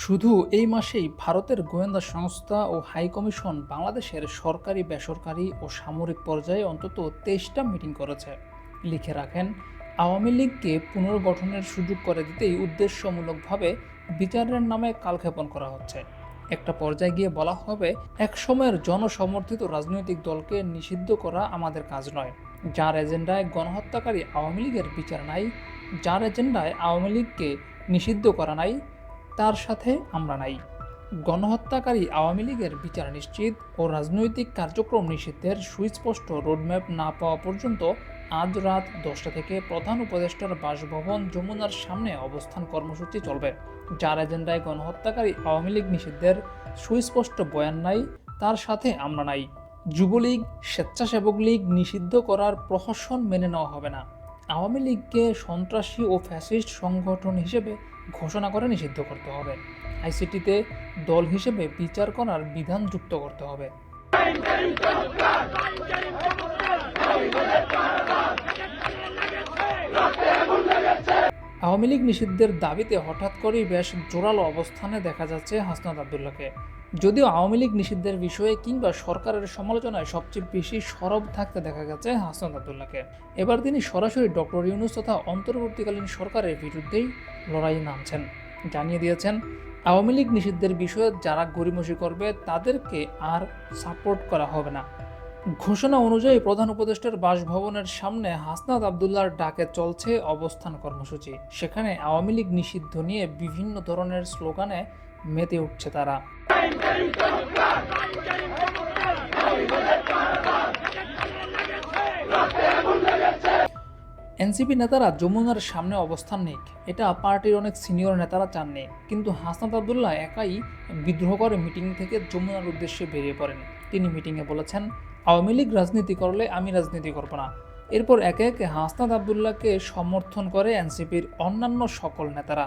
শুধু এই মাসেই ভারতের গোয়েন্দা সংস্থা ও হাইকমিশন বাংলাদেশের সরকারি, বেসরকারি ও সামরিক পর্যায়ে অন্তত 23টা মিটিং করেছে। লিখে রাখেন, আওয়ামী লীগকে পুনর্গঠনের সুযোগ করে দিতেই উদ্দেশ্যমূলকভাবে বিচারের নামে কালক্ষেপণ করা হচ্ছে। একটা পর্যায়ে গিয়ে বলা হবে, একসময়ের জনসমর্থিত রাজনৈতিক দলকে নিষিদ্ধ করা আমাদের কাজ নয়। যার এজেন্ডায় গণহত্যাকারী আওয়ামী লীগের বিচার নাই, যার এজেন্ডায় আওয়ামী লীগকে নিষিদ্ধ করা নাই, তার সাথে আমরা নাই। গণহত্যাকারী আওয়ামী লীগের বিচার নিশ্চিত ও রাজনৈতিক কার্যক্রম নিষিদ্ধের সুস্পষ্ট রোডম্যাপ না পাওয়া পর্যন্ত আজ রাত 10টা থেকে প্রধান উপদেষ্টার বাসভবন যমুনার সামনে অবস্থান কর্মসূচি চলবে। যার এজেন্ডায় গণহত্যাকারী আওয়ামী লীগ নিষিদ্ধের সুস্পষ্ট বয়ান নাই, তার সাথে আমরা নাই। যুবলীগ, স্বেচ্ছাসেবক লীগ নিষিদ্ধ করার প্রহসন মেনে নেওয়া হবে না। আওয়ামী লীগকে সন্ত্রাসী ও ফ্যাসিস্ট সংগঠন হিসেবে ঘোষণা করে নিষিদ্ধ করতে হবে। আইসিটিতে দল হিসেবে বিচার করার বিধান যুক্ত করতে হবে। আওয়ামী লীগ নিষিদ্ধের দাবিতে হঠাৎ করেই বেশ জোরালো অবস্থানে দেখা যাচ্ছে হাসনাত আবদুল্লাহকে। যদিও আওয়ামী লীগ নিষিদ্ধের বিষয়ে কিংবা সরকারের সমালোচনায় সবচেয়ে বেশি সরব থাকতে দেখা গেছে হাসনাত আবদুল্লাহকে। এবার তিনি সরাসরি ডক্টর ইউনূস তথা অন্তর্বর্তীকালীন সরকারের বিরুদ্ধেই লড়াই নামছেন। জানিয়ে দিয়েছেন, আওয়ামী লীগ নিষিদ্ধের বিষয়ে যারা গড়িমসি করবে তাদেরকে আর সাপোর্ট করা হবে না। ঘোষণা অনুযায়ী প্রধান উপদেষ্টার বাসভবনের সামনে হাসনাত আবদুল্লাহর ডাকে চলছে অবস্থান কর্মসূচি। সেখানে আওয়ামী লীগ নিষিদ্ধ নিয়ে বিভিন্ন ধরনের স্লোগানে মেতে উঠছে তারা। এনসিপি নেতারা যমুনার সামনে অবস্থান নিক, এটা পার্টির অনেক সিনিয়র নেতারা চাননি। কিন্তু হাসনাত আবদুল্লাহ একাই বিদ্রোহ করে মিটিং থেকে যমুনার উদ্দেশ্যে বেরিয়ে পড়েন। তিনি মিটিংয়ে বলেছেন, আওয়ামী লীগ রাজনীতি করলে আমি রাজনীতি করব না। এরপর একে একে হাসনাত আবদুল্লাহকে সমর্থন করে এনসিপির অন্যান্য সকল নেতারা।